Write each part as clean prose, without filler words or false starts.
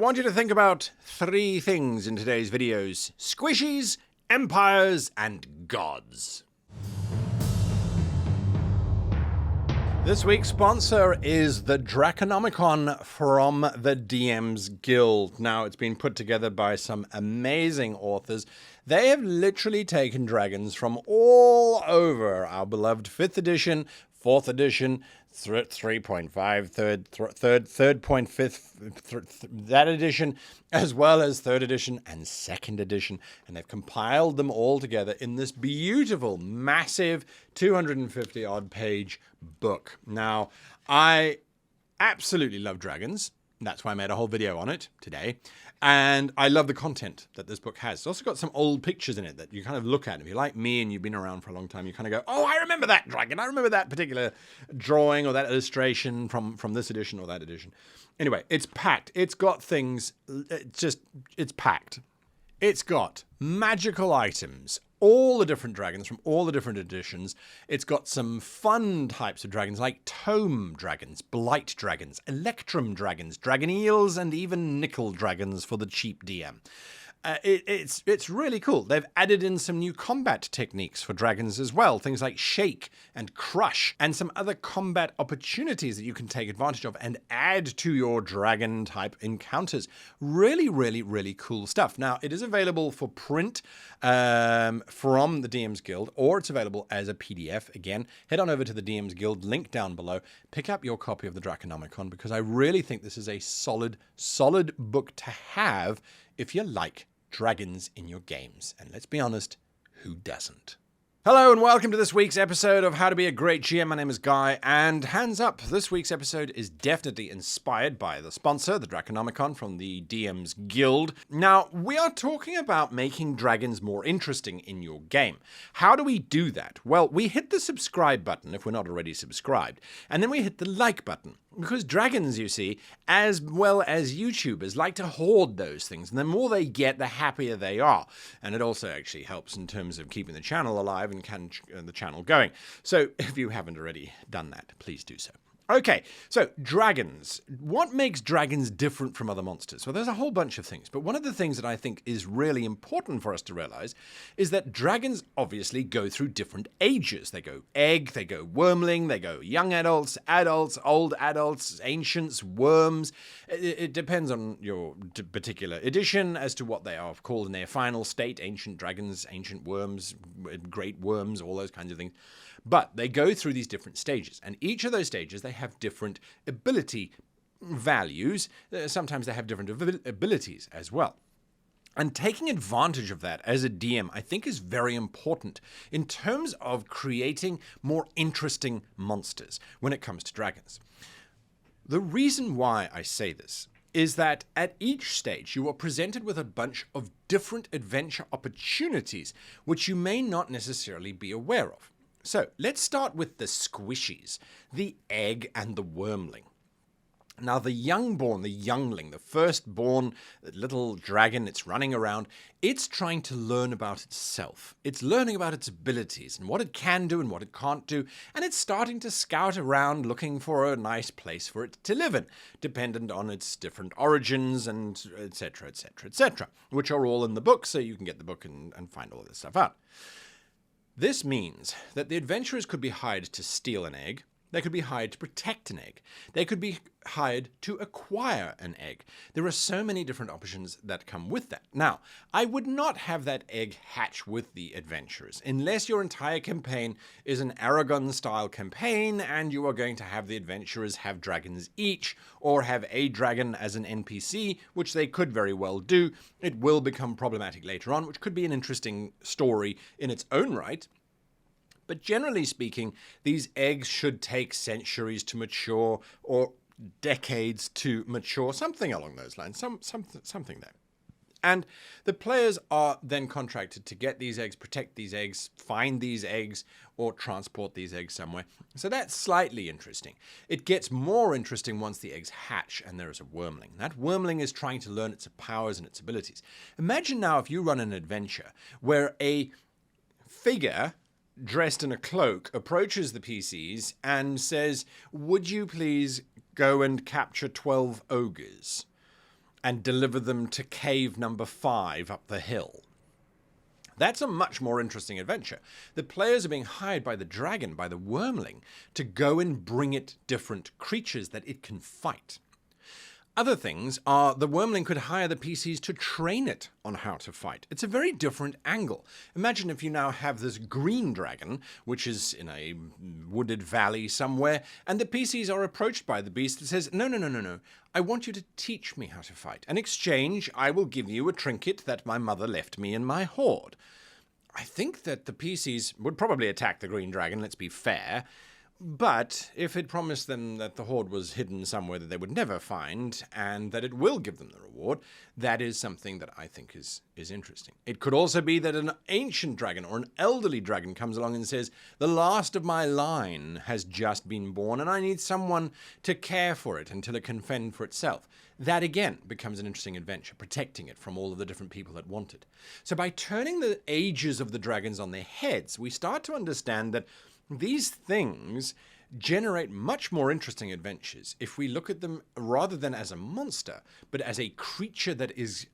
I want you to think about three things in today's videos: squishies, empires, and gods. This week's sponsor is the Draconomicon from the DM's Guild. Now, it's been put together by some amazing authors. They have literally taken dragons from all over our beloved 5th edition, 4th edition, 3.5, 3.5, that edition, as well as 3rd edition and 2nd edition. And they've compiled them all together in this beautiful, massive 250-odd page book. Now, I absolutely love dragons. That's why I made a whole video on it today. And I love the content that this book has. It's also got some old pictures in it that you kind of look at. If you're like me and you've been around for a long time, you kind of go, oh, I remember that dragon. I remember that particular drawing or that illustration from this edition or that edition. Anyway, it's packed. It's got things. It's packed. It's got magical items, all the different dragons from all the different editions. It's got some fun types of dragons like tome dragons, blight dragons, electrum dragons, dragon eels, and even nickel dragons for the cheap DM. It's really cool. They've added in some new combat techniques for dragons as well, things like shake and crush, and some other combat opportunities that you can take advantage of and add to your dragon type encounters. Really, really, really cool stuff. Now, it is available for print from the DM's Guild, or it's available as a PDF. Again, head on over to the DM's Guild, link down below. Pick up your copy of the Draconomicon, because I really think this is a solid book to have if you like dragons in your games. And let's be honest, who doesn't? Hello and welcome to this week's episode of How to Be a Great GM. My name is Guy, and hands up, this week's episode is definitely inspired by the sponsor, the Draconomicon from the DM's Guild. Now, we are talking about making dragons more interesting in your game. How do we do that? Well, we hit the subscribe button if we're not already subscribed, and then we hit the like button. Because dragons, you see, as well as YouTubers, like to hoard those things. And the more they get, the happier they are. And it also actually helps in terms of keeping the channel alive and the channel going. So if you haven't already done that, please do so. Okay, so dragons. What makes dragons different from other monsters? Well, there's a whole bunch of things, but one of the things that I think is really important for us to realize is that dragons obviously go through different ages. They go egg, they go wyrmling, they go young adults, old adults, ancients, worms. It depends on your particular edition as to what they are called in their final state: ancient dragons, ancient worms, great worms, all those kinds of things. But they go through these different stages, and each of those stages, they have different ability values. Sometimes they have different abilities as well. And taking advantage of that as a DM, I think, is very important in terms of creating more interesting monsters when it comes to dragons. The reason why I say this is that at each stage you are presented with a bunch of different adventure opportunities which you may not necessarily be aware of. So let's start with the squishies, the egg and the wyrmling. Now, the youngborn, the youngling, the firstborn little dragon, it's running around, it's trying to learn about itself. It's learning about its abilities and what it can do and what it can't do, and it's starting to scout around looking for a nice place for it to live in, dependent on its different origins and etc., etc., etc., which are all in the book, so you can get the book and find all this stuff out. This means that the adventurers could be hired to steal an egg, they could be hired to protect an egg, they could be hired to acquire an egg. There are so many different options that come with that. Now, I would not have that egg hatch with the adventurers, unless your entire campaign is an Aragon-style campaign and you are going to have the adventurers have dragons each, or have a dragon as an NPC, which they could very well do. It will become problematic later on, which could be an interesting story in its own right. But generally speaking, these eggs should take centuries to mature, or decades to mature, something along those lines, something there. And the players are then contracted to get these eggs, protect these eggs, find these eggs, or transport these eggs somewhere. So that's slightly interesting. It gets more interesting once the eggs hatch and there is a wyrmling. That wyrmling is trying to learn its powers and its abilities. Imagine now if you run an adventure where a figure dressed in a cloak approaches the PCs and says, "Would you please go and capture 12 ogres?" and deliver them to cave number 5 up the hill. That's a much more interesting adventure. The players are being hired by the dragon, by the wyrmling, to go and bring it different creatures that it can fight. Other things are the wyrmling could hire the PCs to train it on how to fight. It's a very different angle. Imagine if you now have this green dragon, which is in a wooded valley somewhere, and the PCs are approached by the beast that says, no, I want you to teach me how to fight. In exchange, I will give you a trinket that my mother left me in my hoard. I think that the PCs would probably attack the green dragon, let's be fair. But if it promised them that the hoard was hidden somewhere that they would never find, and that it will give them the reward, that is something that I think is interesting. It could also be that an ancient dragon or an elderly dragon comes along and says, the last of my line has just been born, and I need someone to care for it until it can fend for itself. That again becomes an interesting adventure, protecting it from all of the different people that want it. So by turning the ages of the dragons on their heads, we start to understand that these things generate much more interesting adventures if we look at them rather than as a monster, but as a creature that is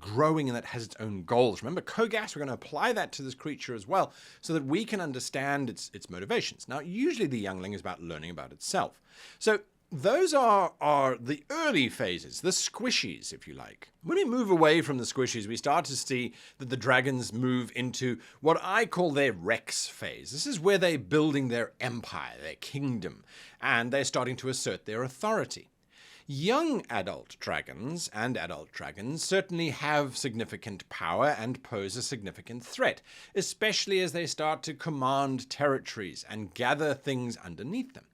growing and that has its own goals. Remember, Kogas, we're going to apply that to this creature as well, so that we can understand its motivations. Now, usually the youngling is about learning about itself. So those are the early phases, the squishies, if you like. When we move away from the squishies, we start to see that the dragons move into what I call their Rex phase. This is where they're building their empire, their kingdom, and they're starting to assert their authority. Young adult dragons and adult dragons certainly have significant power and pose a significant threat, especially as they start to command territories and gather things underneath them.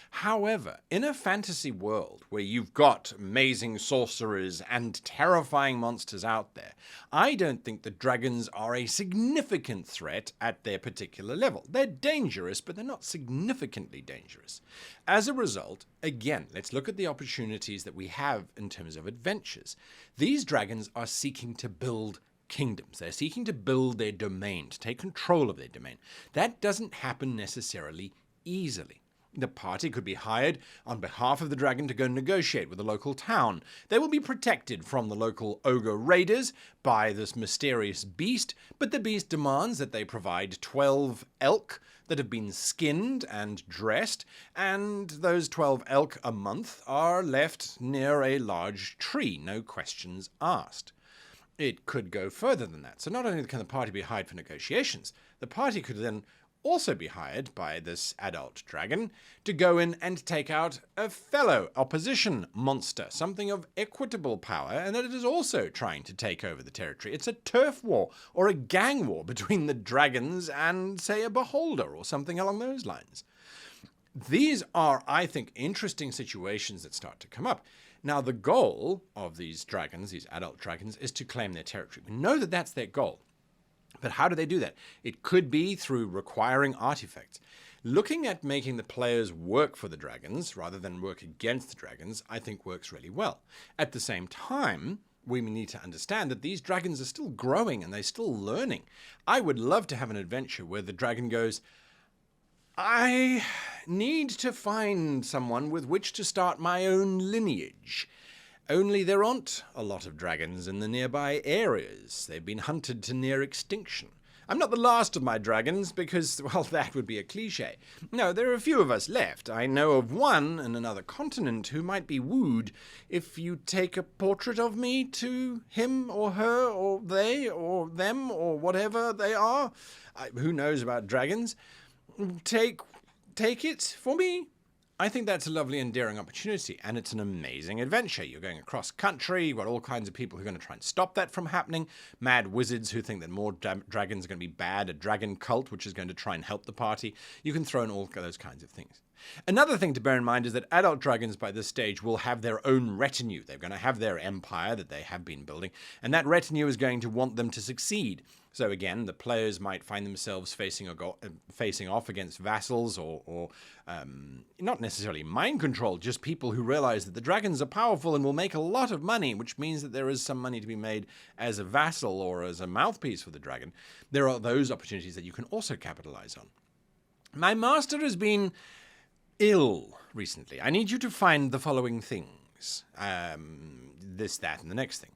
However, in a fantasy world where you've got amazing sorcerers and terrifying monsters out there, I don't think the dragons are a significant threat at their particular level. They're dangerous, but they're not significantly dangerous. As a result, again, let's look at the opportunities that we have in terms of adventures. These dragons are seeking to build kingdoms. They're seeking to build their domain, to take control of their domain. That doesn't happen necessarily easily. The party could be hired on behalf of the dragon to go negotiate with the local town. They will be protected from the local ogre raiders by this mysterious beast, but the beast demands that they provide 12 elk that have been skinned and dressed, and those 12 elk a month are left near a large tree, no questions asked. It could go further than that. So not only can the party be hired for negotiations, the party could then also be hired by this adult dragon to go in and take out a fellow opposition monster, something of equitable power, and that it is also trying to take over the territory. It's a turf war or a gang war between the dragons and, say, a beholder or something along those lines. These are, I think, interesting situations that start to come up. Now, the goal of these dragons, these adult dragons, is to claim their territory. We know that that's their goal. But how do they do that? It could be through requiring artifacts. Looking at making the players work for the dragons rather than work against the dragons, I think works really well. At the same time, we need to understand that these dragons are still growing and they're still learning. I would love to have an adventure where the dragon goes, I need to find someone with which to start my own lineage. Only there aren't a lot of dragons in the nearby areas. They've been hunted to near extinction. I'm not the last of my dragons because, well, that would be a cliche. No, there are a few of us left. I know of one in another continent who might be wooed if you take a portrait of me to him or her or they or them or whatever they are. Who knows about dragons? Take it for me. I think that's a lovely, endearing opportunity, and it's an amazing adventure. You're going across country, you've got all kinds of people who are going to try and stop that from happening, mad wizards who think that more dragons are going to be bad, a dragon cult which is going to try and help the party. You can throw in all those kinds of things. Another thing to bear in mind is that adult dragons by this stage will have their own retinue. They're going to have their empire that they have been building, and that retinue is going to want them to succeed. So again, the players might find themselves facing off against vassals or not necessarily mind control, just people who realize that the dragons are powerful and will make a lot of money, which means that there is some money to be made as a vassal or as a mouthpiece for the dragon. There are those opportunities that you can also capitalize on. My master has been ill recently. I need you to find the following things. things. This, that, and the next thing.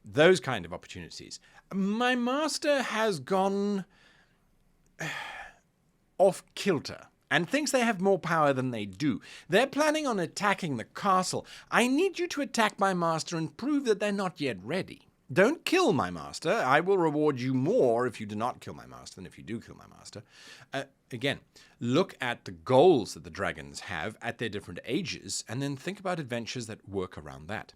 Those kind of opportunities. My master has gone off kilter and thinks they have more power than they do. They're planning on attacking the castle. I need you to attack my master and prove that they're not yet ready. Don't kill my master. I will reward you more if you do not kill my master than if you do kill my master. Again, look at the goals that the dragons have at their different ages, and then think about adventures that work around that.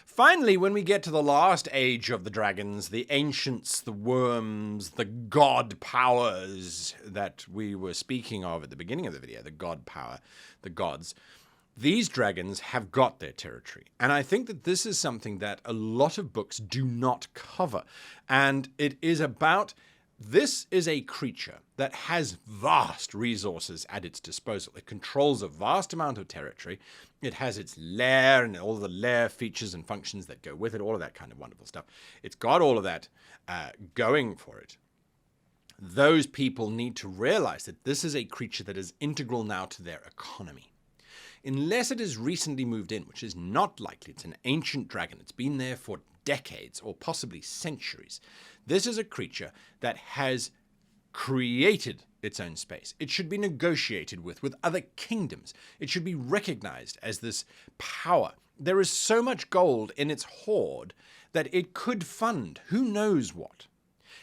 Finally, when we get to the last age of the dragons, the ancients, the wyrms, the god powers that we were speaking of at the beginning of the video, the god power, the gods, these dragons have got their territory. And I think that this is something that a lot of books do not cover. And it is about, this is a creature that has vast resources at its disposal. It controls a vast amount of territory. It has its lair and all the lair features and functions that go with it, all of that kind of wonderful stuff. It's got all of that going for it. Those people need to realize that this is a creature that is integral now to their economy. Unless it has recently moved in, which is not likely, it's an ancient dragon. It's been there for decades or possibly centuries. This is a creature that has created its own space. It should be negotiated with other kingdoms. It should be recognized as this power. There is so much gold in its hoard that it could fund who knows what.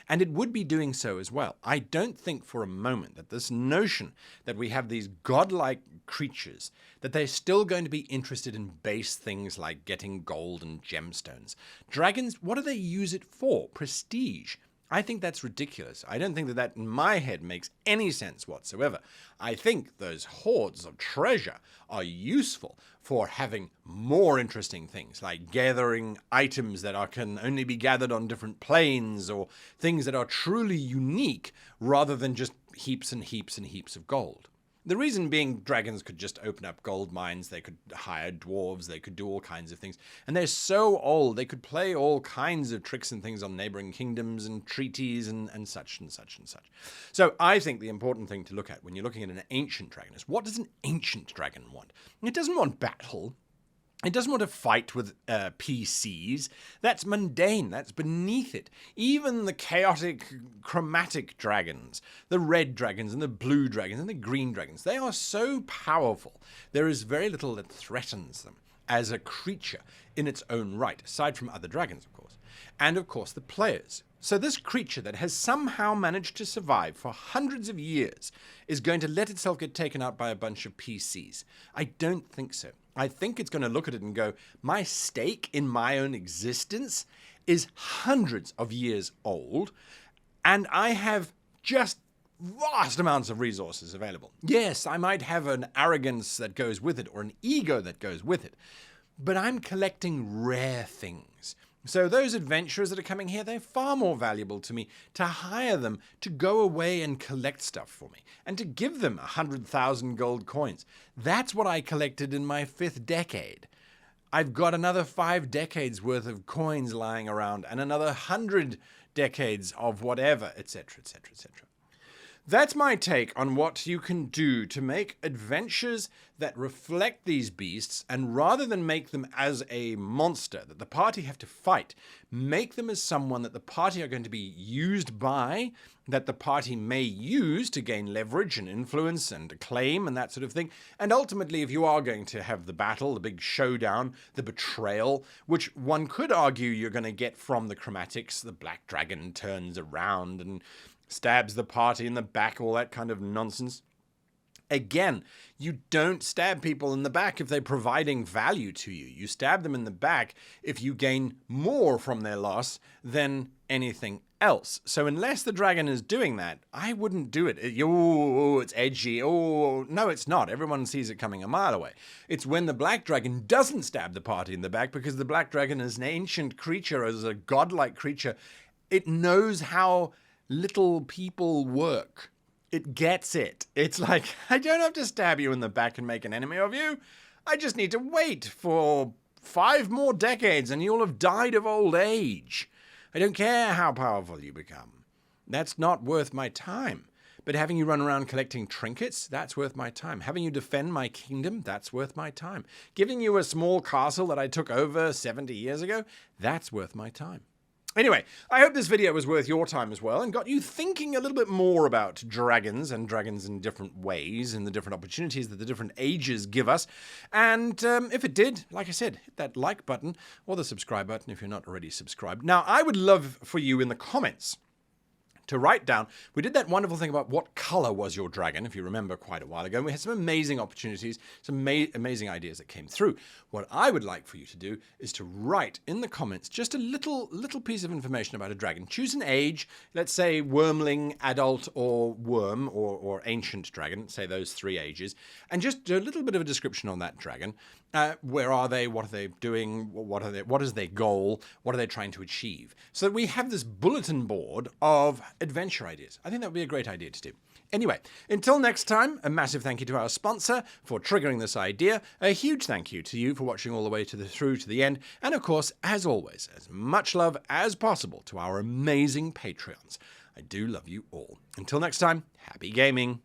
And it would be doing so as well. I don't think for a moment that this notion that we have these godlike creatures, that they're still going to be interested in base things like getting gold and gemstones. Dragons, what do they use it for? Prestige. I think that's ridiculous. I don't think that that in my head makes any sense whatsoever. I think those hoards of treasure are useful for having more interesting things, like gathering items that can only be gathered on different planes, or things that are truly unique rather than just heaps and heaps and heaps of gold. The reason being, dragons could just open up gold mines, they could hire dwarves, they could do all kinds of things. And they're so old, they could play all kinds of tricks and things on neighboring kingdoms and treaties and such and such and such. So I think the important thing to look at when you're looking at an ancient dragon is, what does an ancient dragon want? It doesn't want battle. It doesn't want to fight with PCs. That's mundane. That's beneath it. Even the chaotic, chromatic dragons, the red dragons and the blue dragons and the green dragons, they are so powerful. There is very little that threatens them as a creature in its own right, aside from other dragons, of course. And, of course, the players. So this creature that has somehow managed to survive for hundreds of years is going to let itself get taken out by a bunch of PCs. I don't think so. I think it's going to look at it and go, my stake in my own existence is hundreds of years old, and I have just vast amounts of resources available. Yes, I might have an arrogance that goes with it, or an ego that goes with it, but I'm collecting rare things. So those adventurers that are coming here, they're far more valuable to me to hire them to go away and collect stuff for me, and to give them 100,000 gold coins. That's what I collected in my 5th decade. I've got another 5 decades worth of coins lying around, and another 100 decades of whatever, etc., etc., etc. That's my take on what you can do to make adventures that reflect these beasts, and rather than make them as a monster that the party have to fight, make them as someone that the party are going to be used by, that the party may use to gain leverage and influence and acclaim and that sort of thing. And ultimately, if you are going to have the battle, the big showdown, the betrayal, which one could argue you're going to get from the chromatics, the black dragon turns around and stabs the party in the back, all that kind of nonsense. Again, you don't stab people in the back if they're providing value to you. You stab them in the back if you gain more from their loss than anything else. So unless the dragon is doing that, I wouldn't do it. Oh, it's edgy. Oh, no, it's not. Everyone sees it coming a mile away. It's when the black dragon doesn't stab the party in the back, because the black dragon is an ancient creature, as a godlike creature. It knows how little people work. It gets it. It's like, I don't have to stab you in the back and make an enemy of you. I just need to wait for 5 more decades and you'll have died of old age. I don't care how powerful you become. That's not worth my time. But having you run around collecting trinkets, that's worth my time. Having you defend my kingdom, that's worth my time. Giving you a small castle that I took over 70 years ago, that's worth my time. Anyway, I hope this video was worth your time as well and got you thinking a little bit more about dragons and dragons in different ways and the different opportunities that the different ages give us. And if it did, like I said, hit that like button or the subscribe button if you're not already subscribed. Now, I would love for you in the comments to write down, we did that wonderful thing about what color was your dragon, if you remember quite a while ago, and we had some amazing opportunities, some amazing ideas that came through. What I would like for you to do is to write in the comments just a little piece of information about a dragon. Choose an age, let's say wyrmling, adult, or worm, or ancient dragon, say those 3 ages, and just do a little bit of a description on that dragon. Where are they? What are they doing? What is their goal? What are they trying to achieve? So that we have this bulletin board of adventure ideas. I think that would be a great idea to do. Anyway, until next time, a massive thank you to our sponsor for triggering this idea. A huge thank you to you for watching all the way through to the end. And of course, as always, as much love as possible to our amazing Patreons. I do love you all. Until next time, happy gaming.